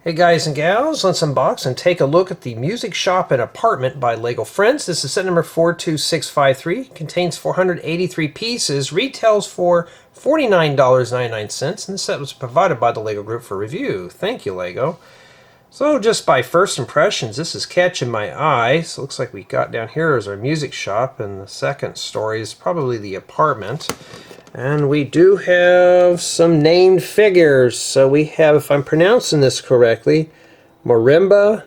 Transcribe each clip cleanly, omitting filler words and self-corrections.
Hey guys and gals, let's unbox and take a look at the Music Shop and Apartment by Lego Friends. This is set number 42653. Contains 483 pieces, retails for $49.99, and the set was provided by the Lego Group for review. Thank you, Lego. So just by first impressions, this is catching my eye. So it looks like we got down here is our music shop, and the second story is probably the apartment. And we do have some named figures. So we have, if I'm pronouncing this correctly, Marimba,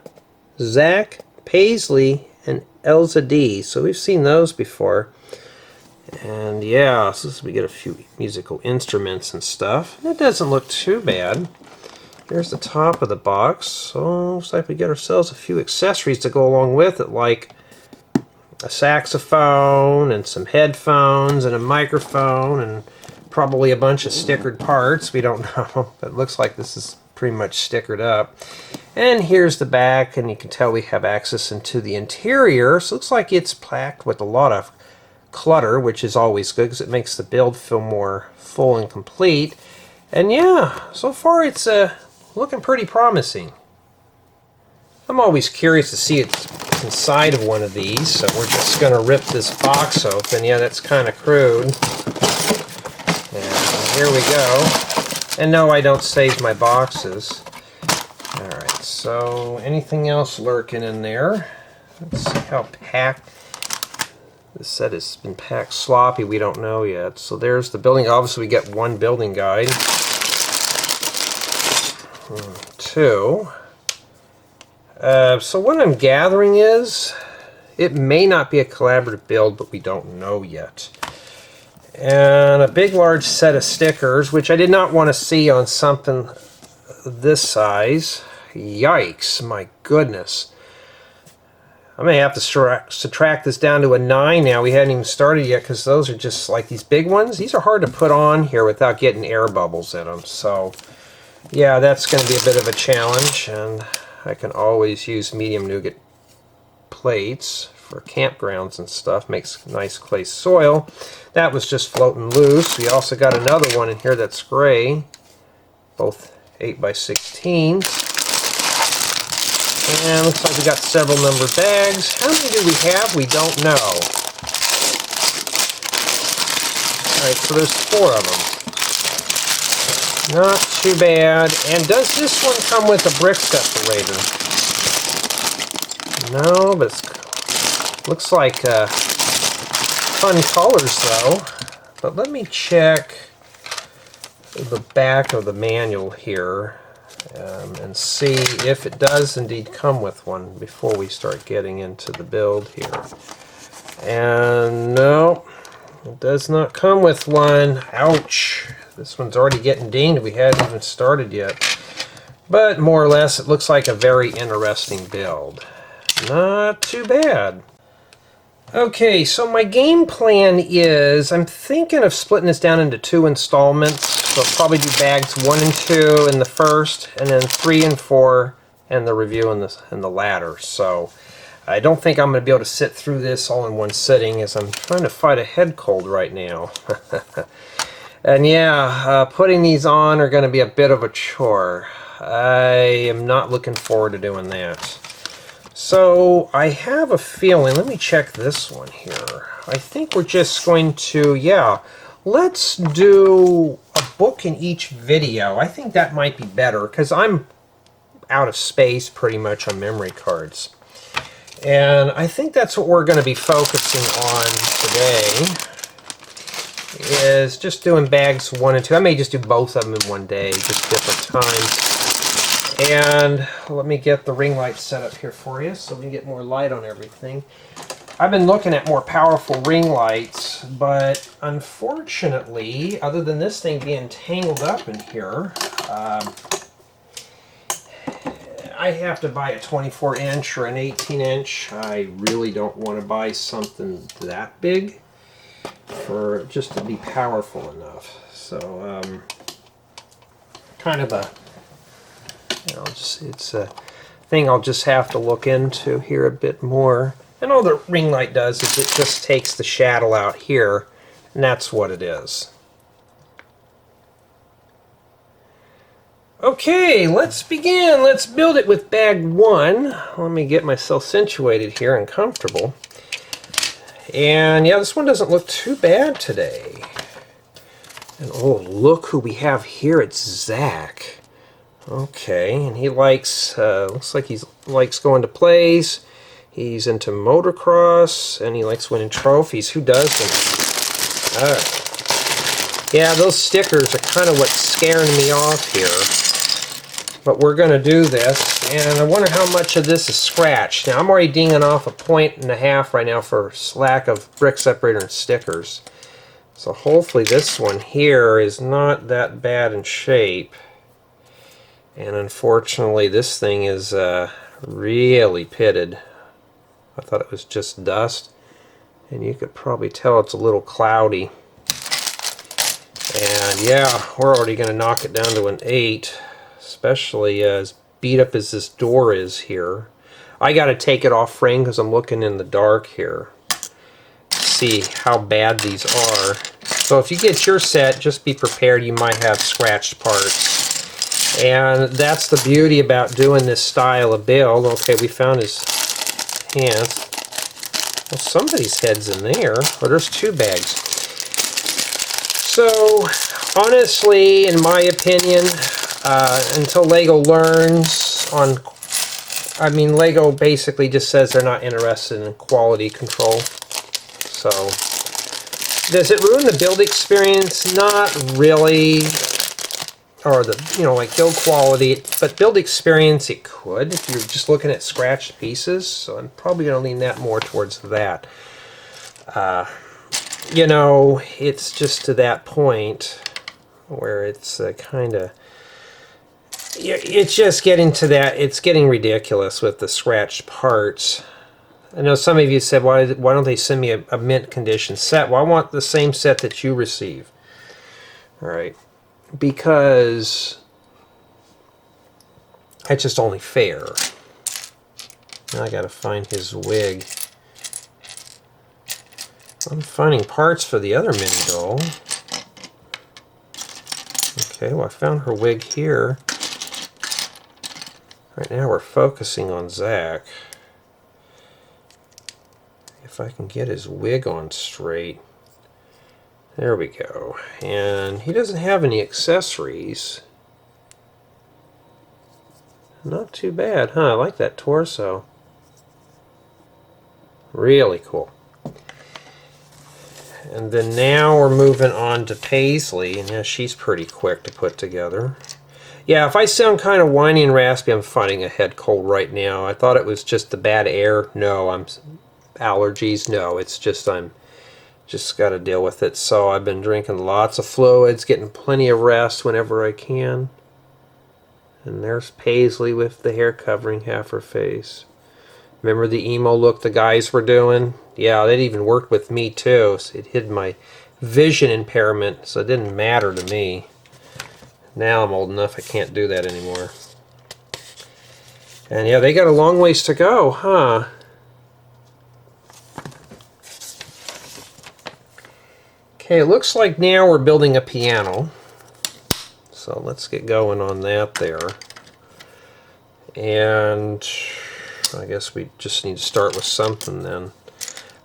Zac Paisley, and Elsa D. So we've seen those before. And yeah, so we get a few musical instruments and stuff. That doesn't look too bad. Here's the top of the box. So looks like we get ourselves a few accessories to go along with it, like a saxophone and some headphones and a microphone and probably a bunch of stickered parts. We don't know, but it looks like this is pretty much stickered up. And here's the back, and you can tell we have access into the interior. So it looks like it's packed with a lot of clutter, which is always good because it makes the build feel more full and complete. And yeah, so far it's looking pretty promising. I'm always curious to see what's inside of one of these, so we're just going to rip this box open. Yeah, that's kind of crude. And here we go. And no, I don't save my boxes. Alright, so anything else lurking in there? Let's see how packed. This set has been packed sloppy, we don't know yet. So there's the building. Obviously we get one building guide. Two. So what I'm gathering is it may not be a collaborative build, but we don't know yet. And a big large set of stickers, which I did not want to see on something this size. Yikes, my goodness. I may have to subtract this down to a 9 now. We hadn't even started yet because those are just like these big ones. These are hard to put on here without getting air bubbles in them. So yeah, that's going to be a bit of a challenge, and I can always use medium nougat plates for campgrounds and stuff. Makes nice clay soil. That was just floating loose. We also got another one in here that's gray, both 8x16. And looks like we got several numbered bags. How many do we have? We don't know. Alright, so there's 4 of them. Not too bad. And does this one come with a brick separator? No, but it looks like fun colors though. But let me check the back of the manual here and see if it does indeed come with one before we start getting into the build here. And no, it does not come with one. Ouch. This one's already getting dinged. We hadn't even started yet. But more or less, it looks like a very interesting build. Not too bad. Okay, so my game plan is I'm thinking of splitting this down into 2 installments. So I'll probably do bags 1 and 2 in the first, and then 3 and 4 and the review in the latter. So I don't think I'm going to be able to sit through this all in one sitting, as I'm trying to fight a head cold right now. And yeah, putting these on are going to be a bit of a chore. I am not looking forward to doing that. So I have a feeling, let me check this one here. I think we're just going to, yeah, let's do a book in each video. I think that might be better because I'm out of space pretty much on memory cards. And I think that's what we're going to be focusing on today, is just doing bags 1 and 2. I may just do both of them in one day, just different times. And let me get the ring light set up here for you so we can get more light on everything. I've been looking at more powerful ring lights, but unfortunately, other than this thing being tangled up in here, I have to buy a 24-inch or an 18-inch. I really don't want to buy something that big for just to be powerful enough. So kind of a, you know, it's a thing I'll just have to look into here a bit more. And all the ring light does is it just takes the shadow out here, and that's what it is. Okay, let's begin. Let's build it with bag 1. Let me get myself situated here and comfortable. And yeah, this one doesn't look too bad today. And oh, look who we have here. It's Zac. Okay, and he likes, looks like he likes going to plays. He's into motocross, and he likes winning trophies. Who doesn't? Alright. Yeah, those stickers are kind of what's scaring me off here. But we're going to do this, and I wonder how much of this is scratched. Now, I'm already dinging off 1.5 points right now for lack of brick separator and stickers. So hopefully this one here is not that bad in shape. And unfortunately, this thing is really pitted. I thought it was just dust, and you could probably tell it's a little cloudy. And yeah, we're already going to knock it down to an 8, especially as beat up as this door is here. I got to take it off frame because I'm looking in the dark here. See how bad these are. So if you get your set, just be prepared, you might have scratched parts. And that's the beauty about doing this style of build. Okay, we found his hands. Well, somebody's head's in there. Oh, there's 2 bags. So, honestly, in my opinion, until Lego learns on, I mean, Lego basically just says they're not interested in quality control. So, does it ruin the build experience? Not really. Or the, you know, like build quality, but build experience it could if you're just looking at scratched pieces. So I'm probably going to lean that more towards that. You know, it's just to that point where it's kind of, it's just getting to that, it's getting ridiculous with the scratched parts. I know some of you said, why don't they send me a mint condition set? Well, I want the same set that you receive. All right. Because it's just only fair. Now I got to find his wig. I'm finding parts for the other mini doll. Okay, well I found her wig here. Right now we're focusing on Zac. If I can get his wig on straight. There we go. And he doesn't have any accessories. Not too bad, huh? I like that torso. Really cool. And then now we're moving on to Paisley, and yeah, she's pretty quick to put together. Yeah, if I sound kind of whiny and raspy, I'm fighting a head cold right now. I thought it was just the bad air. No, I'm allergies. No, it's just I'm just got to deal with it. So I've been drinking lots of fluids, getting plenty of rest whenever I can. And there's Paisley with the hair covering half her face. Remember the emo look the guys were doing? Yeah, that even worked with me too. So it hid my vision impairment, so it didn't matter to me. Now I'm old enough I can't do that anymore. And yeah, they got a long ways to go, huh? Okay, it looks like now we're building a piano. So let's get going on that there. And I guess we just need to start with something then.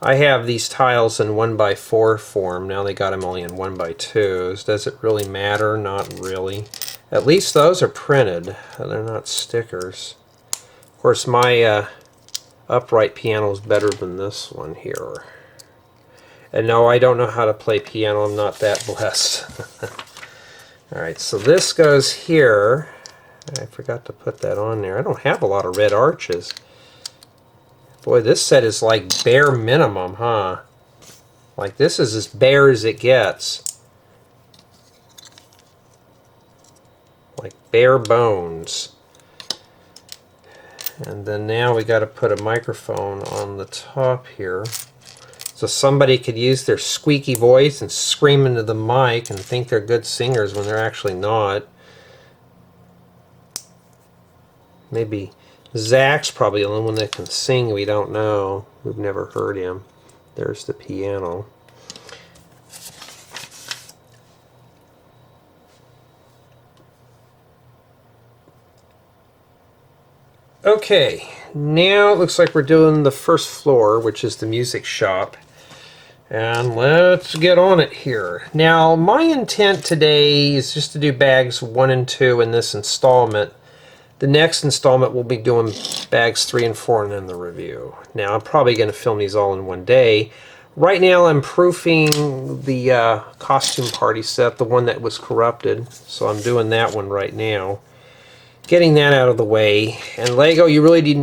I have these tiles in 1x4 form. Now they got them only in 1x2s. Does it really matter? Not really. At least those are printed. They're not stickers. Of course, my upright piano is better than this one here. And no, I don't know how to play piano. I'm not that blessed. Alright, so this goes here. I forgot to put that on there. I don't have a lot of red arches. Boy, this set is like bare minimum, huh? Like this is as bare as it gets. Like bare bones. And then now we got to put a microphone on the top here. So somebody could use their squeaky voice and scream into the mic and think they're good singers when they're actually not. Maybe Zac's probably the only one that can sing. We don't know. We've never heard him. There's the piano. Okay, now it looks like we're doing the first floor, which is the music shop. And let's get on it here. Now, my intent today is just to do bags 1 and 2 in this installment. The next installment we'll be doing bags 3 and 4 and then the review. Now, I'm probably going to film these all in one day. Right now, I'm proofing the costume party set, the one that was corrupted. So I'm doing that one right now. Getting that out of the way. And Lego, you really do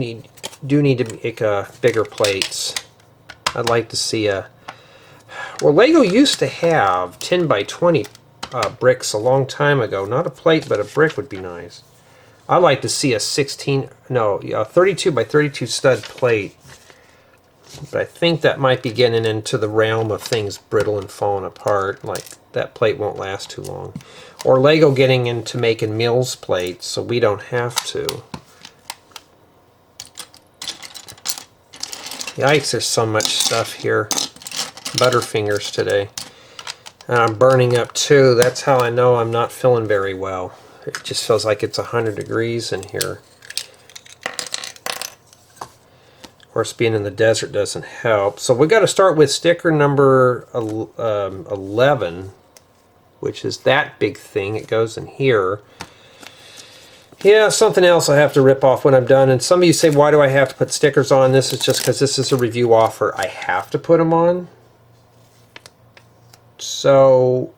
need to make bigger plates. I'd like to see a... Well, Lego used to have 10 by 20 bricks a long time ago. Not a plate, but a brick would be nice. I'd like to see a 32 by 32 stud plate. But I think that might be getting into the realm of things brittle and falling apart. Like, that plate won't last too long. Or Lego getting into making Mills plates, so we don't have to. Yikes, there's so much stuff here. Butterfingers today. And I'm burning up too. That's how I know I'm not feeling very well. It just feels like it's 100 degrees in here. Of course, being in the desert doesn't help. So we got to start with sticker number 11, which is that big thing. It goes in here. Yeah, something else I have to rip off when I'm done. And some of you say, why do I have to put stickers on? This is just because this is a review offer. I have to put them on. So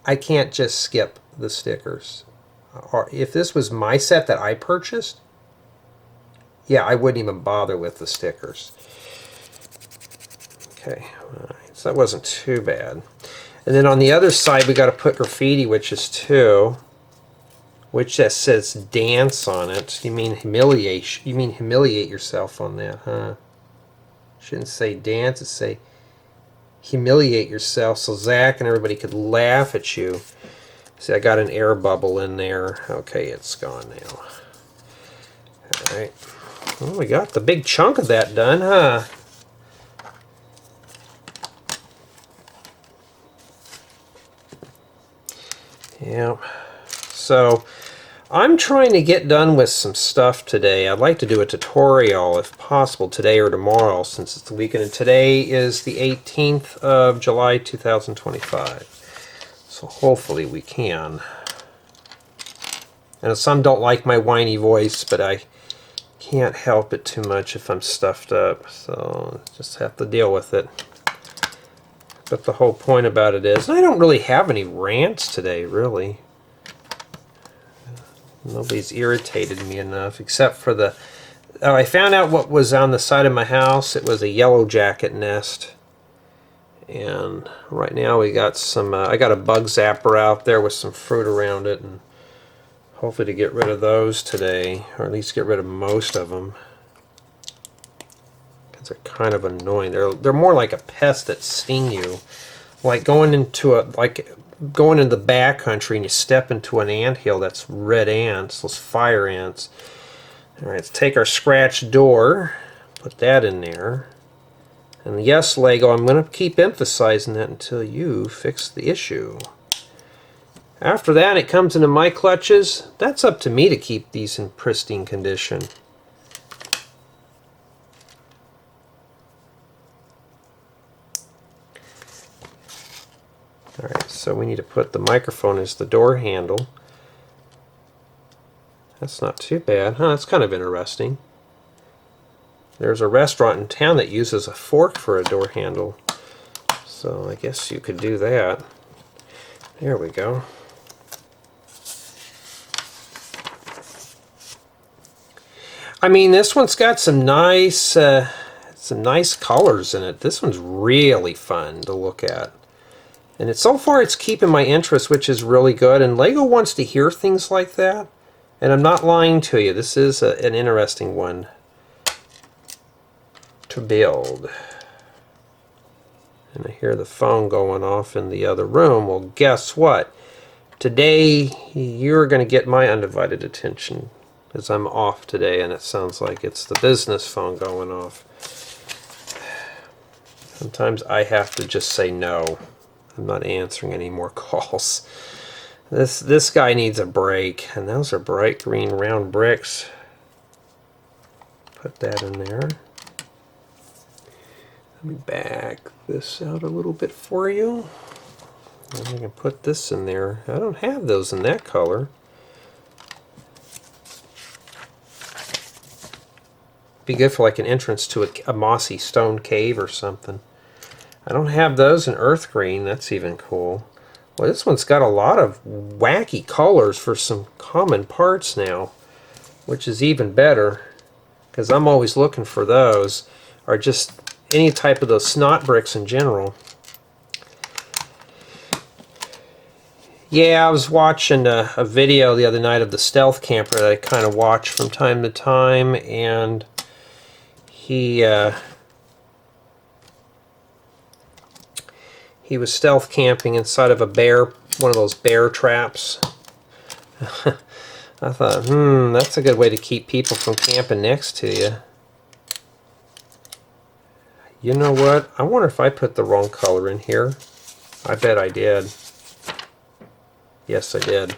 I can't just skip the stickers. Or if this was my set that I purchased, yeah, I wouldn't even bother with the stickers. Okay, all right, so that wasn't too bad. And then on the other side, we got to put graffiti, which is 2, which that says dance on it. You mean humiliation? You mean humiliate yourself on that, huh? Shouldn't say dance, it say humiliate yourself, so Zach and everybody could laugh at you. See, I got an air bubble in there. Okay, it's gone now. All right. Well, we got the big chunk of that done, huh? Yeah. So I'm trying to get done with some stuff today. I'd like to do a tutorial if possible today or tomorrow, since it's the weekend. And today is the 18th of July 2025. So hopefully we can. And some don't like my whiny voice, but I can't help it too much if I'm stuffed up. So just have to deal with it. But the whole point about it is, I don't really have any rants today, really. Nobody's irritated me enough, except for the... Oh, I found out what was on the side of my house. It was a yellow jacket nest. And right now we got some... I got a bug zapper out there with some fruit around it. And hopefully to get rid of those today, or at least get rid of most of them. Because they're kind of annoying. They're more like a pest that sting you. Like going into the back country and you step into an anthill that's red ants, those fire ants. Alright, let's take our scratch door, put that in there. And yes, Lego, I'm going to keep emphasizing that until you fix the issue. After that, it comes into my clutches. That's up to me to keep these in pristine condition. Alright, so we need to put the microphone as the door handle. That's not too bad, huh? That's kind of interesting. There's a restaurant in town that uses a fork for a door handle. So I guess you could do that. There we go. I mean, this one's got some nice colors in it. This one's really fun to look at. And so far it's keeping my interest, which is really good. And Lego wants to hear things like that. And I'm not lying to you. This is an interesting one to build. And I hear the phone going off in the other room. Well, guess what? Today you're going to get my undivided attention, because I'm off today, and it sounds like it's the business phone going off. Sometimes I have to just say no. I'm not answering any more calls. This guy needs a break, and those are bright green round bricks. put that in there. Let me back this out a little bit for you. And I can put this in there. I don't have those in that color. Be good for like an entrance to a mossy stone cave or something. I don't have those in earth green. That's even cool. Well, this one's got a lot of wacky colors for some common parts now, which is even better, because I'm always looking for those, or just any type of those snot bricks in general. Yeah, I was watching a video the other night of the stealth camper that I kind of watch from time to time, and he was stealth camping inside of a bear, one of those bear traps. I thought, that's a good way to keep people from camping next to you. You know what? I wonder if I put the wrong color in here. I bet I did. Yes, I did.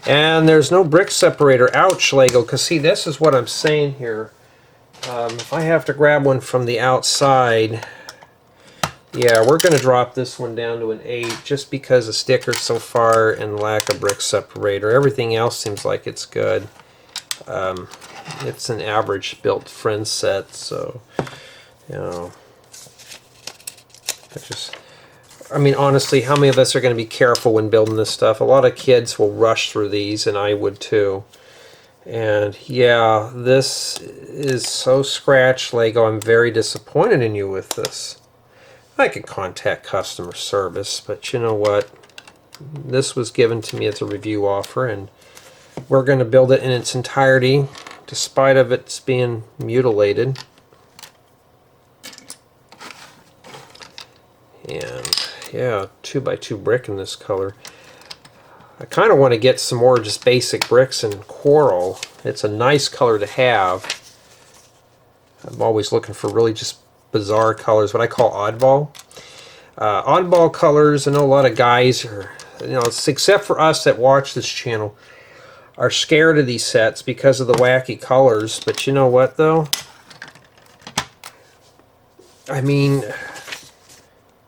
And there's no brick separator. Ouch, Lego. Because see, this is what I'm saying here. If I have to grab one from the outside, yeah, we're going to drop this one down to an 8 just because of stickers so far and lack of brick separator. Everything else seems like it's good. It's an average built friend set, so, you know, I mean, honestly, how many of us are going to be careful when building this stuff? A lot of kids will rush through these, and I would too. And yeah, this is so scratched, Lego. I'm very disappointed in you with this. I could contact customer service, but you know what? This was given to me as a review offer, and we're going to build it in its entirety, despite of its being mutilated. And yeah, 2x2 brick in this color. I kind of want to get some more just basic bricks in coral. It's a nice color to have. I'm always looking for really just bizarre colors, what I call oddball. Oddball colors, I know a lot of guys are, you know, except for us that watch this channel, are scared of these sets because of the wacky colors. But you know what, though? I mean,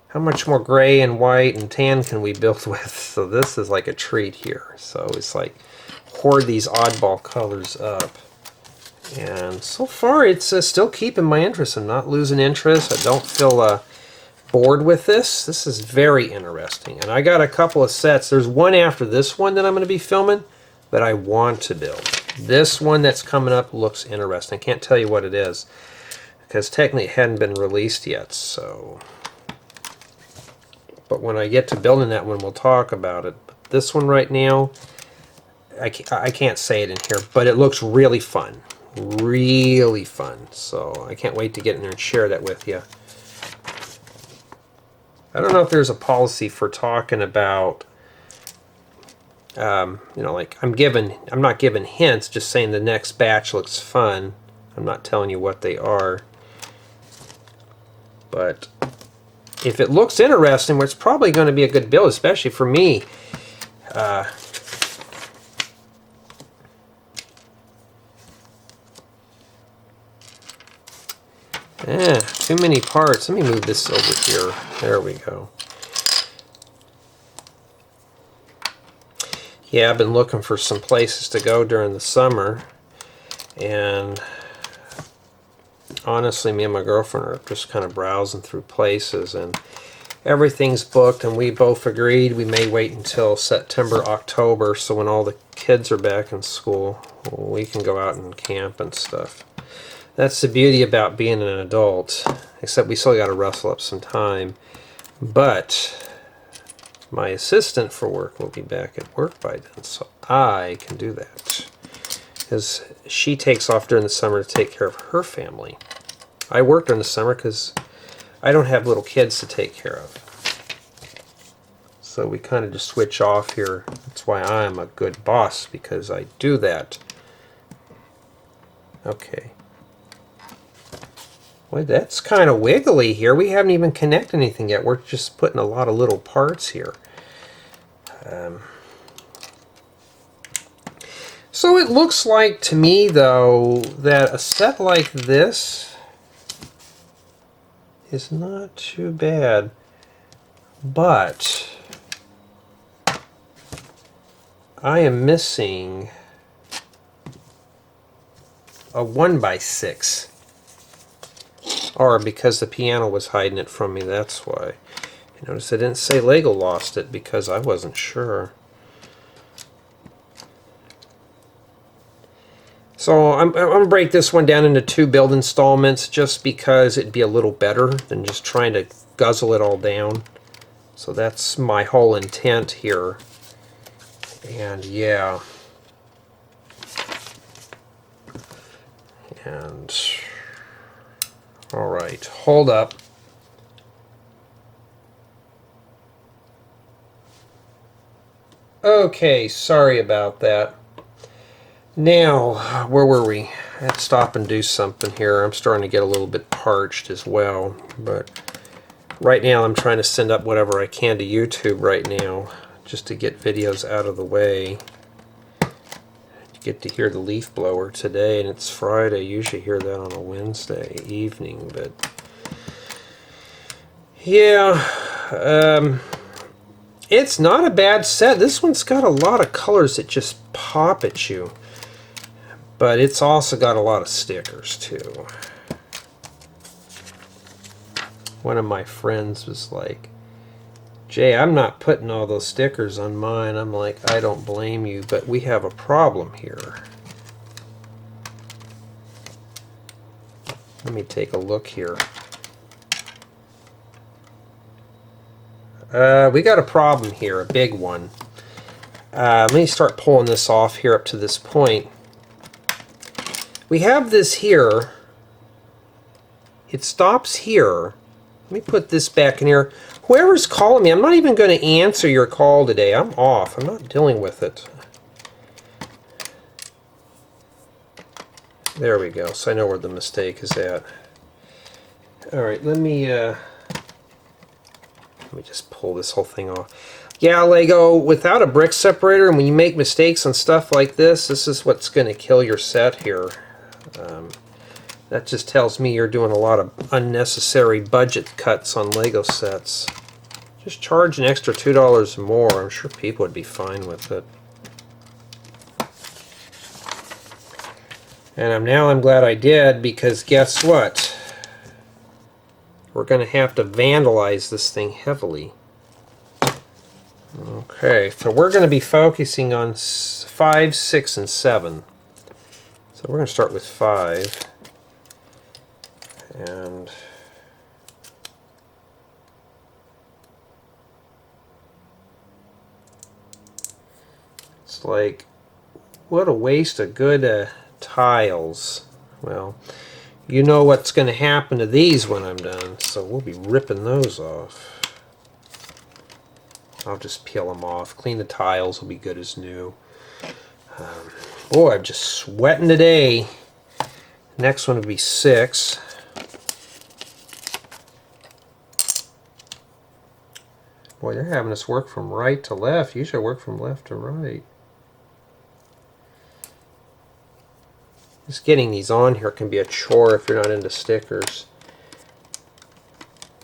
how much more gray and white and tan can we build with? So this is like a treat here. So it's like hoard these oddball colors up. And so far it's still keeping my interest. I'm not losing interest. I don't feel bored with this. This is very interesting. And I got a couple of sets. There's one after this one that I'm going to be filming that I want to build. This one that's coming up looks interesting. I can't tell you what it is because technically it hadn't been released yet. So, but when I get to building that one, we'll talk about it. But this one right now, I can't say it in here, but it looks really fun. Really fun. So I can't wait to get in there and share that with you. I don't know if there's a policy for talking about, you know, like I'm not giving hints, just saying the next batch looks fun. I'm not telling you what they are. But if it looks interesting, well, it's probably going to be a good build, especially for me. Too many parts. Let me move this over here. There we go. Yeah, I've been looking for some places to go during the summer, and honestly, me and my girlfriend are just kind of browsing through places, and everything's booked, and we both agreed we may wait until September, October, so when all the kids are back in school, we can go out and camp and stuff. That's the beauty about being an adult, except we still got to rustle up some time. But my assistant for work will be back at work by then, so I can do that. Because she takes off during the summer to take care of her family. I work during the summer because I don't have little kids to take care of. So we kind of just switch off here. That's why I'm a good boss, because I do that. Okay. Well, that's kind of wiggly here. We haven't even connected anything yet. We're just putting a lot of little parts here. So it looks like to me, though, that a set like this is not too bad. But I am missing a 1x6. Or because the piano was hiding it from me, that's why. You notice I didn't say Lego lost it because I wasn't sure. So I'm going to break this one down into 2 build installments just because it'd be a little better than just trying to guzzle it all down. So that's my whole intent here. And yeah. And all right, hold up. Okay, sorry about that. Now, where were we? I had to stop and do something here. I'm starting to get a little bit parched as well, but right now I'm trying to send up whatever I can to YouTube right now, just to get videos out of the way. You get to hear the leaf blower today, and it's Friday. Usually hear that on a Wednesday evening, but yeah, it's not a bad set. This one's got a lot of colors that just pop at you. But it's also got a lot of stickers too. One of my friends was like, Jay, I'm not putting all those stickers on mine. I'm like, I don't blame you, but we have a problem here. Let me take a look here. We got a problem here, a big one. Let me start pulling this off here up to this point. We have this here. It stops here. Let me put this back in here. Whoever's calling me, I'm not even going to answer your call today. I'm off. I'm not dealing with it. There we go. So I know where the mistake is at. All right, let me just pull this whole thing off. Yeah, Lego, without a brick separator, and when you make mistakes on stuff like this is what's going to kill your set here. That just tells me you're doing a lot of unnecessary budget cuts on Lego sets. Just charge an extra $2 more. I'm sure people would be fine with it. And now I'm glad I did, because guess what? We're going to have to vandalize this thing heavily. Okay, so we're going to be focusing on 5, 6, and 7. So we're going to start with 5. And it's like, what a waste of good tiles. Well, you know what's going to happen to these when I'm done, so we'll be ripping those off. I'll just peel them off. Clean the tiles, will be good as new. Boy, I'm just sweating today. Next one would be 6. Boy, they're having us work from right to left. Usually I work from left to right. Just getting these on here can be a chore if you're not into stickers.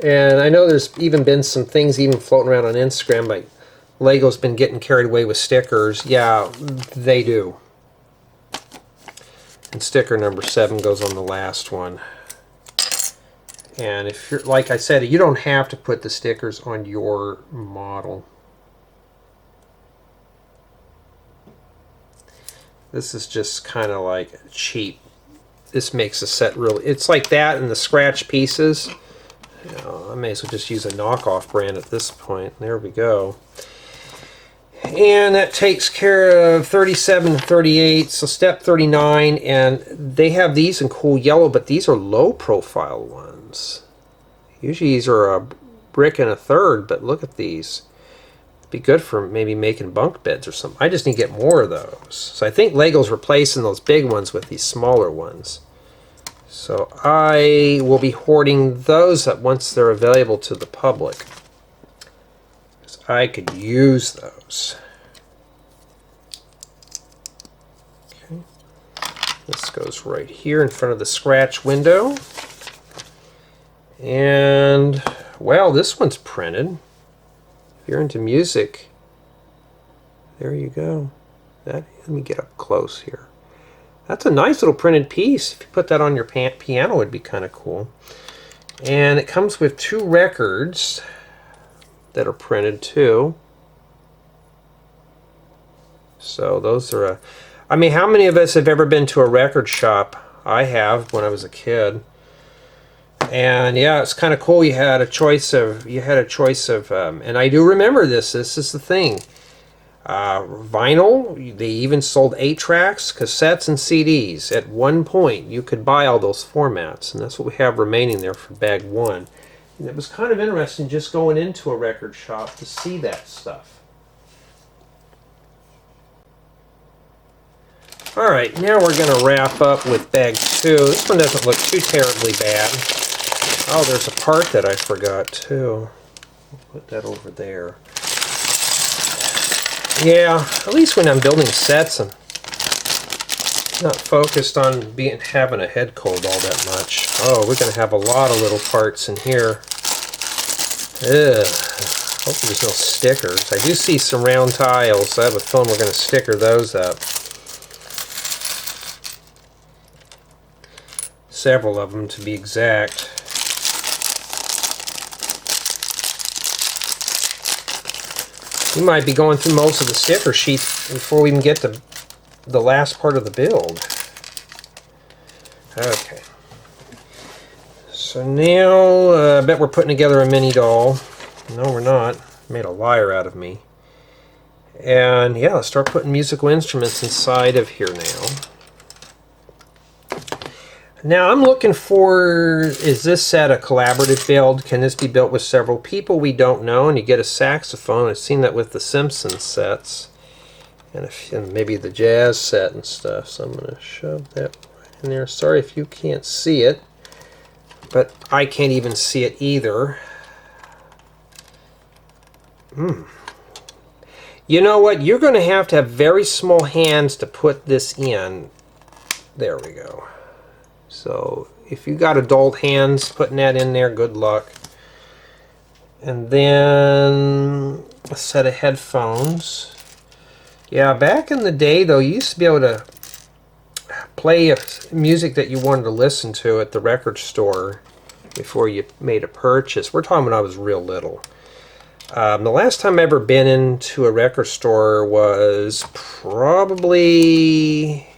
And I know there's even been some things even floating around on Instagram, like Lego's been getting carried away with stickers. Yeah, they do. And sticker number 7 goes on the last one. And if you're, like I said, you don't have to put the stickers on your model. This is just kind of like cheap. This makes the set really, it's like that and the scratch pieces. You know, I may as well just use a knockoff brand at this point. There we go. And that takes care of 37 and 38, so step 39, and they have these in cool yellow, but these are low profile ones. Usually these are a brick and a third, but look at these. Be good for maybe making bunk beds or something. I just need to get more of those. So I think Lego's replacing those big ones with these smaller ones. So I will be hoarding those up once they're available to the public. I could use those. This goes right here in front of the scratch window. And, well, this one's printed. If you're into music, there you go. Let me get up close here. That's a nice little printed piece. If you put that on your piano, it'd be kind of cool. And it comes with 2 records that are printed too. So those are I mean, how many of us have ever been to a record shop? I have, when I was a kid. And yeah, it's kind of cool. You had a choice of and I do remember this. This is the thing. Vinyl, they even sold 8-tracks, cassettes, and CDs. At one point, you could buy all those formats, and that's what we have remaining there for bag 1. And it was kind of interesting just going into a record shop to see that stuff. Alright, now we're going to wrap up with bag 2. This one doesn't look too terribly bad. Oh, there's a part that I forgot too. I'll put that over there. Yeah, at least when I'm building sets, I'm not focused on having a head cold all that much. Oh, we're going to have a lot of little parts in here. Ugh. Hopefully there's no stickers. I do see some round tiles. I have a feeling we're going to sticker those up. Several of them, to be exact. We might be going through most of the sticker sheets before we even get to the last part of the build. Okay. So now, I bet we're putting together a mini doll. No, we're not. Made a liar out of me. And yeah, let's start putting musical instruments inside of here now. Now I'm looking for, is this set a collaborative build? Can this be built with several people? We don't know. And you get a saxophone. I've seen that with the Simpsons sets. And maybe the jazz set and stuff. So I'm going to shove that right in there. Sorry if you can't see it. But I can't even see it either. You know what? You're going to have very small hands to put this in. There we go. So if you got adult hands putting that in there, good luck. And then a set of headphones. Yeah, back in the day though, you used to be able to play music that you wanted to listen to at the record store before you made a purchase. We're talking when I was real little. The last time I ever been into a record store was probably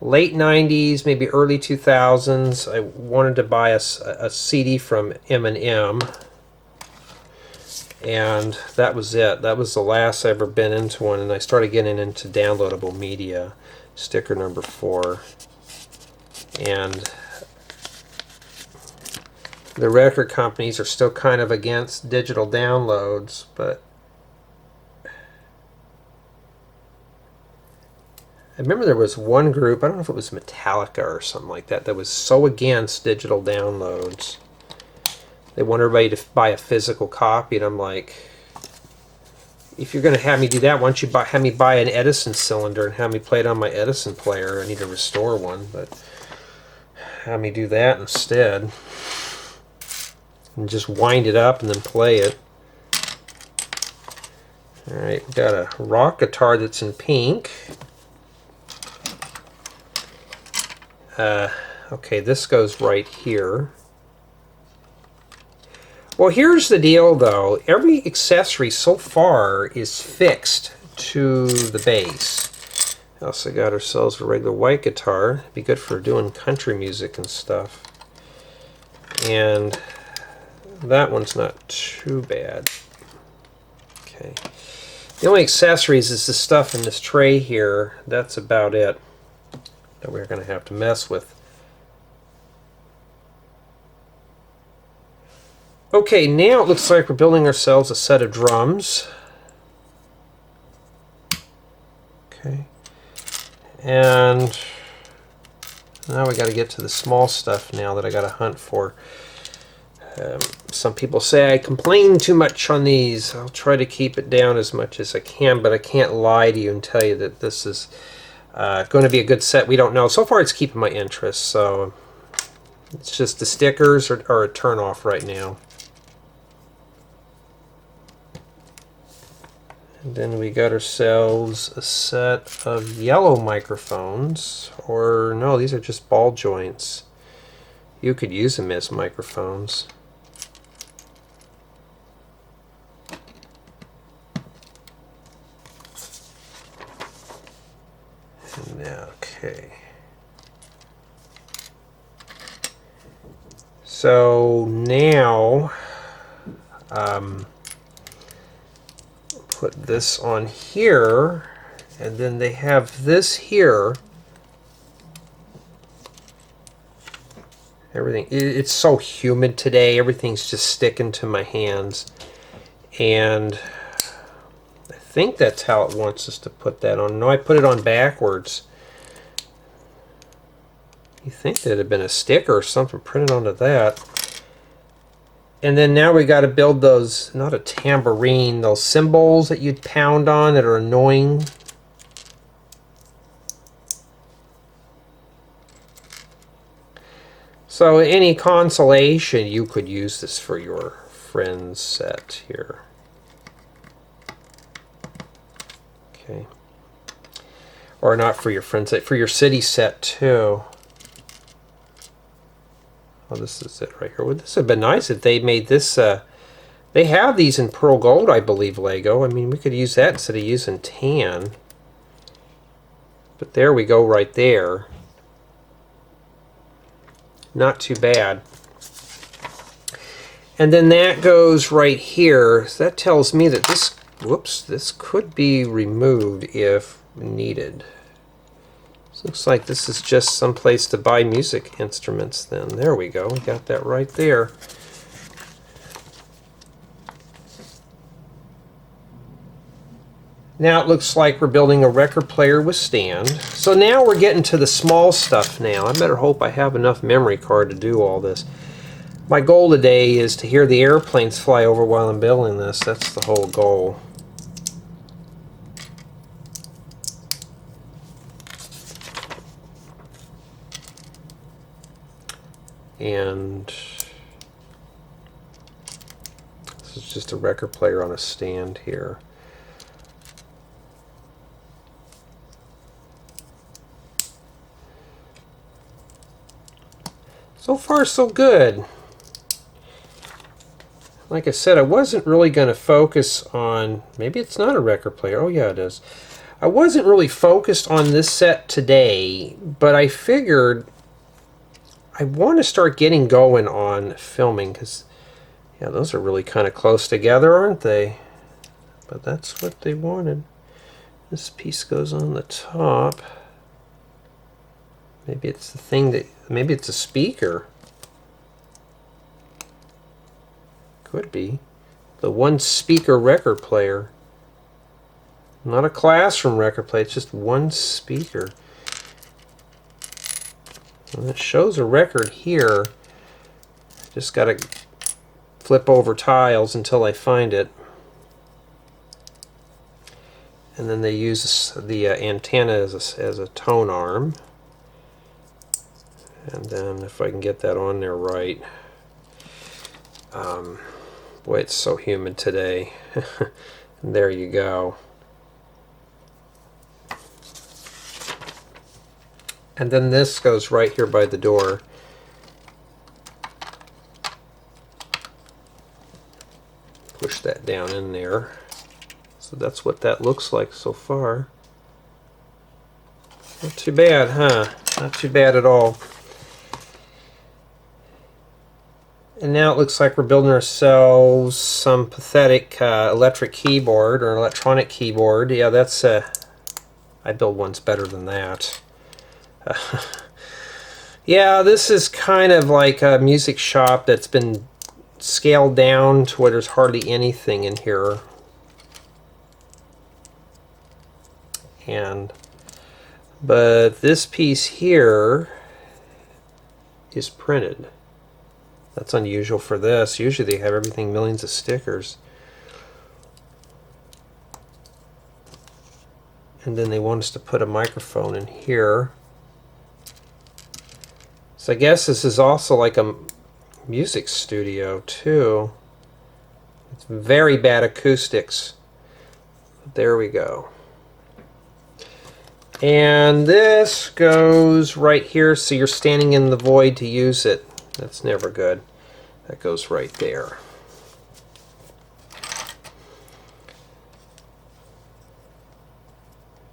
late 90s, maybe early 2000s. I wanted to buy a CD from M&M, and that was it. That was the last I ever been into one, and I started getting into downloadable media, sticker number 4. And the record companies are still kind of against digital downloads, but I remember there was one group, I don't know if it was Metallica or something like that, that was so against digital downloads. They want everybody to buy a physical copy, and I'm like, if you're going to have me do that, why don't you have me buy an Edison cylinder and have me play it on my Edison player? I need to restore one, but have me do that instead. And just wind it up and then play it. Alright, we've got a rock guitar that's in pink. Okay, this goes right here. Well, here's the deal though. Every accessory so far is fixed to the bass. We also got ourselves a regular white guitar. It'd be good for doing country music and stuff. And that one's not too bad. Okay. The only accessories is the stuff in this tray here. That's about it that we're going to have to mess with. Okay, now it looks like we're building ourselves a set of drums. Okay. And now we got to get to the small stuff now that I got to hunt for. Some people say I complain too much on these. I'll try to keep it down as much as I can, but I can't lie to you and tell you that this is going to be a good set, we don't know. So far it's keeping my interest, so it's just the stickers are a turn off right now. And then we got ourselves a set of yellow microphones, or no, these are just ball joints. You could use them as microphones. Okay. So now, put this on here, and then they have this here. Everything, it's so humid today, everything's just sticking to my hands. And I think that's how it wants us to put that on. No, I put it on backwards. You think there'd have been a sticker or something printed onto that. And then now we got to build those, not a tambourine, those cymbals that you'd pound on that are annoying. So any consolation, you could use this for your friend's set here. Okay. Or not for your friend's set, for your city set too. Oh, this is it right here. Well, this would have been nice if they made this. They have these in pearl gold, I believe, Lego. I mean, we could use that instead of using tan. But there we go right there. Not too bad. And then that goes right here. So that tells me that this, whoops, this could be removed if needed. Looks like this is just some place to buy music instruments then. There we go. We got that right there. Now it looks like we're building a record player with stand. So now we're getting to the small stuff now. I better hope I have enough memory card to do all this. My goal today is to hear the airplanes fly over while I'm building this. That's the whole goal. And this is just a record player on a stand here. So far, so good. Like I said, I wasn't really going to focus on, maybe it's not a record player. Oh yeah, it is. I wasn't really focused on this set today, but I figured I want to start getting going on filming because, yeah, those are really kind of close together, aren't they? But that's what they wanted. This piece goes on the top. Maybe it's the thing that, maybe it's a speaker. Could be. The one speaker record player. Not a classroom record player, it's just one speaker. And it shows a record here. Just got to flip over tiles until I find it. And then they use the antenna as a tone arm. And then if I can get that on there right. Boy, it's so humid today. There you go. And then this goes right here by the door. Push that down in there. So that's what that looks like so far. Not too bad, huh? Not too bad at all. And now it looks like we're building ourselves some pathetic electric keyboard or electronic keyboard. Yeah, that's I build ones better than that. Yeah, this is kind of like a music shop that's been scaled down to where there's hardly anything in here. But this piece here is printed. That's unusual for this. Usually they have everything millions of stickers. And then they want us to put a microphone in here. So I guess this is also like a music studio too. It's very bad acoustics. There we go. And this goes right here, so you're standing in the void to use it. That's never good. That goes right there.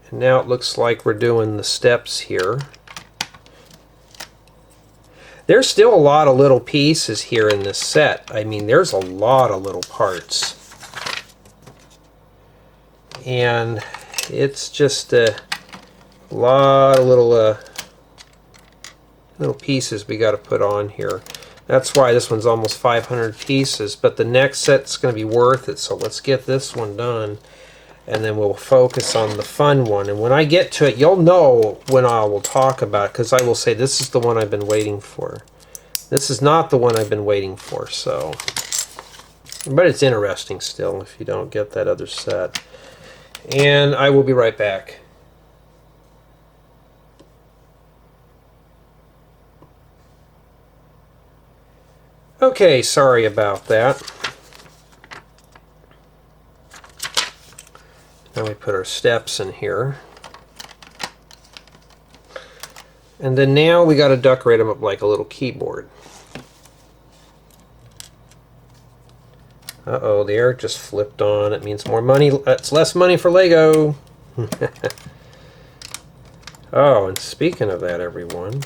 And now it looks like we're doing the steps here. There's still a lot of little pieces here in this set. I mean, there's a lot of little parts. And it's just a lot of little pieces we got to put on here. That's why this one's almost 500 pieces, but the next set's going to be worth it, so let's get this one done. And then we'll focus on the fun one. And when I get to it, you'll know when I will talk about it, because I will say this is the one I've been waiting for. This is not the one I've been waiting for, so. But it's interesting still if you don't get that other set. And I will be right back. Okay, sorry about that. Now we put our steps in here. And then now we got to decorate them up like a little keyboard. Uh-oh, the air just flipped on. It means more money. That's less money for Lego. Oh, and speaking of that, everyone,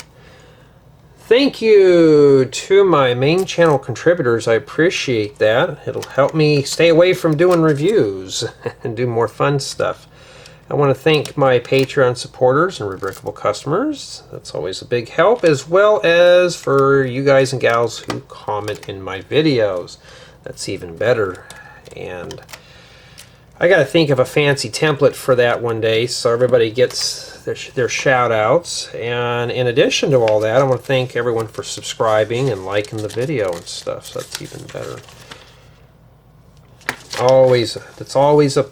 thank you to my main channel contributors. I appreciate that. It'll help me stay away from doing reviews and do more fun stuff. I want to thank my Patreon supporters and Rubricable customers. That's always a big help, as well as for you guys and gals who comment in my videos. That's even better. And I got to think of a fancy template for that one day so everybody gets their shout outs. And in addition to all that, I want to thank everyone for subscribing and liking the video and stuff, so that's even better. It's always a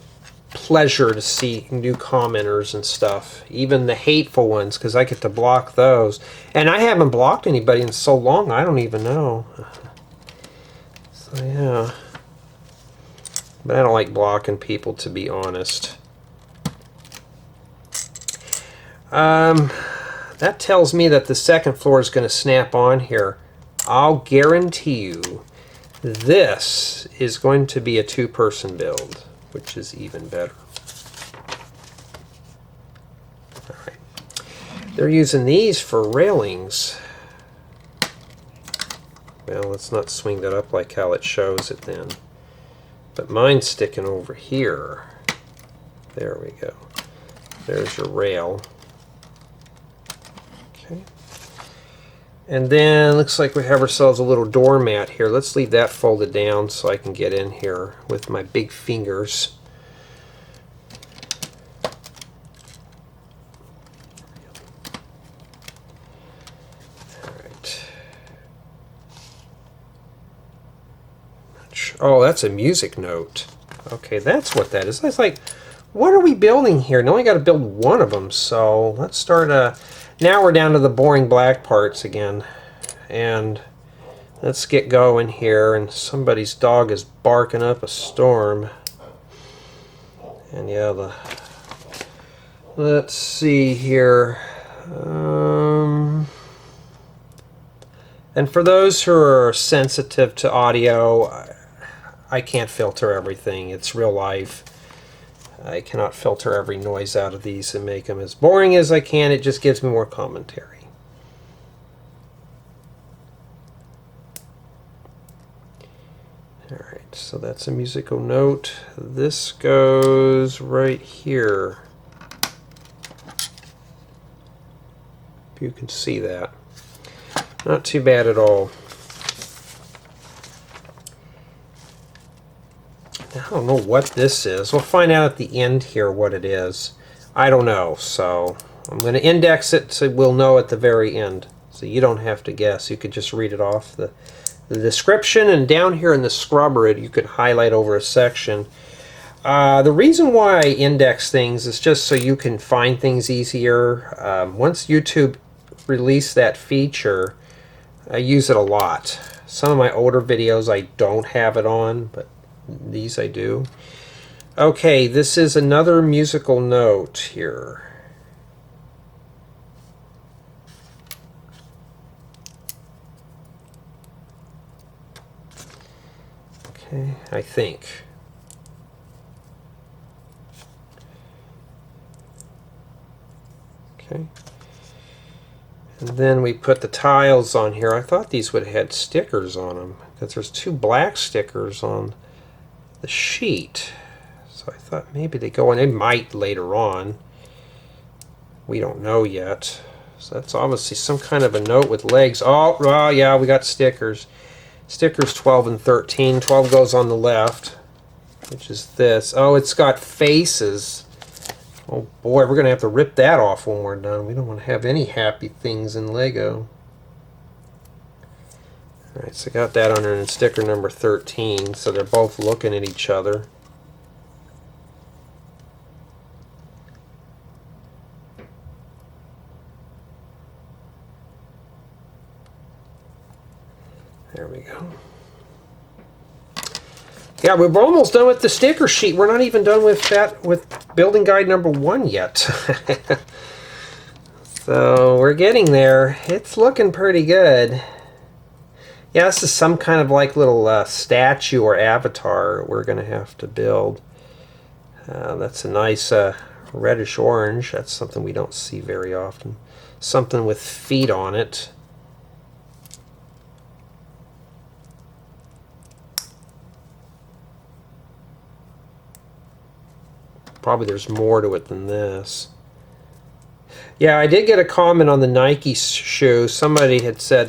pleasure to see new commenters and stuff, even the hateful ones, because I get to block those. And I haven't blocked anybody in so long, I don't even know. So yeah. But I don't like blocking people, to be honest. That tells me that the second floor is going to snap on here. I'll guarantee you this is going to be a two-person build, which is even better. All right. They're using these for railings. Well, let's not swing that up like how it shows it then. But mine's sticking over here. There we go. There's your rail. Okay. And then looks like we have ourselves a little doormat here. Let's leave that folded down so I can get in here with my big fingers. Alright. Oh, that's a music note. Okay, that's what that is. That's like, what are we building here? Now we got to build one of them, so let's start now we're down to the boring black parts again. And let's get going here. And somebody's dog is barking up a storm. And yeah, let's see here. And for those who are sensitive to audio, I can't filter everything. It's real life. I cannot filter every noise out of these and make them as boring as I can. It just gives me more commentary. Alright, so that's a musical note. This goes right here. If you can see that. Not too bad at all. I don't know what this is. We'll find out at the end here what it is. I don't know, so I'm going to index it so we'll know at the very end. So you don't have to guess. You could just read it off the description, and down here in the scrubber you could highlight over a section. The reason why I index things is just so you can find things easier. Once YouTube released that feature, I use it a lot. Some of my older videos I don't have it on, but these I do. Okay, this is another musical note here. Okay, I think. Okay. And then we put the tiles on here. I thought these would have had stickers on them because there's 2 black stickers on the sheet. So I thought maybe they go on. They might later on. We don't know yet. So that's obviously some kind of a note with legs. Oh, well, yeah, we got stickers. Stickers 12 and 13. 12 goes on the left, which is this. Oh, it's got faces. Oh boy, we're going to have to rip that off when we're done. We don't want to have any happy things in Lego. Alright, so I got that on there in sticker number 13. So they're both looking at each other. There we go. Yeah, we're almost done with the sticker sheet. We're not even done with that, with building guide number 1 yet. So we're getting there. It's looking pretty good. Yeah, this is some kind of like little statue or avatar we're going to have to build. That's a nice reddish orange. That's something we don't see very often. Something with feet on it. Probably there's more to it than this. Yeah, I did get a comment on the Nike shoe. Somebody had said,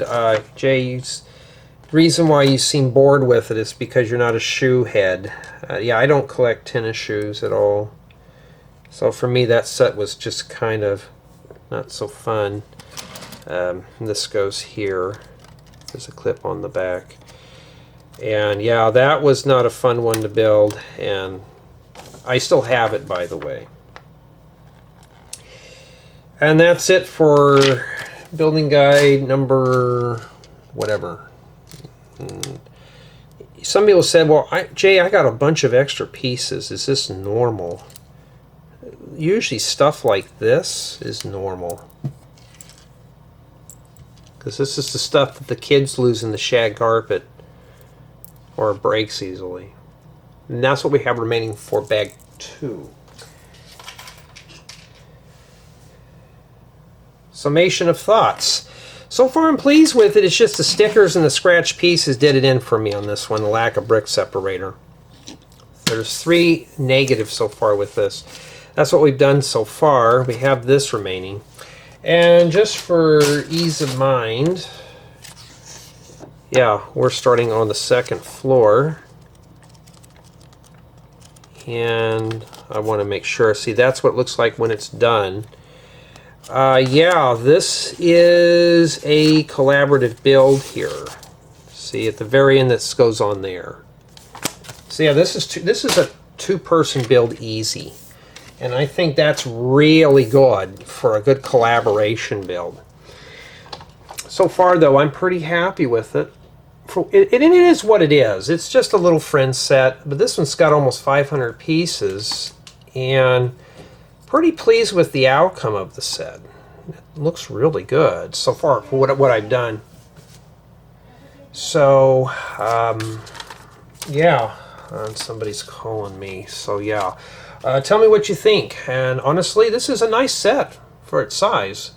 Jay, the reason why you seem bored with it is because you're not a shoe head. Yeah, I don't collect tennis shoes at all. So for me, that set was just kind of not so fun. This goes here. There's a clip on the back. And yeah, that was not a fun one to build. And I still have it, by the way. And that's it for building guide number whatever. Some people said, well, Jay, I got a bunch of extra pieces. Is this normal? Usually stuff like this is normal. Because this is the stuff that the kids lose in the shag carpet or breaks easily. And that's what we have remaining for bag 2. Summation of Thoughts. So far I'm pleased with it. It's just the stickers and the scratch pieces did it in for me on this one. The lack of Brick Separator. There's 3 negatives so far with this. That's what we've done so far. We have this remaining. And just for ease of mind, yeah, we're starting on the 2nd floor. And I want to make sure, see, that's what it looks like when it's done. Yeah, this is a collaborative build here. See, at the very end, this goes on there. So yeah, this is a 2-person build easy. And I think that's really good for a good collaboration build. So far, though, I'm pretty happy with it. It is what it is. It's just a little friend set, but this one's got almost 500 pieces, and pretty pleased with the outcome of the set. It looks really good so far for what I've done. So, yeah, somebody's calling me. So yeah, tell me what you think. And honestly, this is a nice set for its size.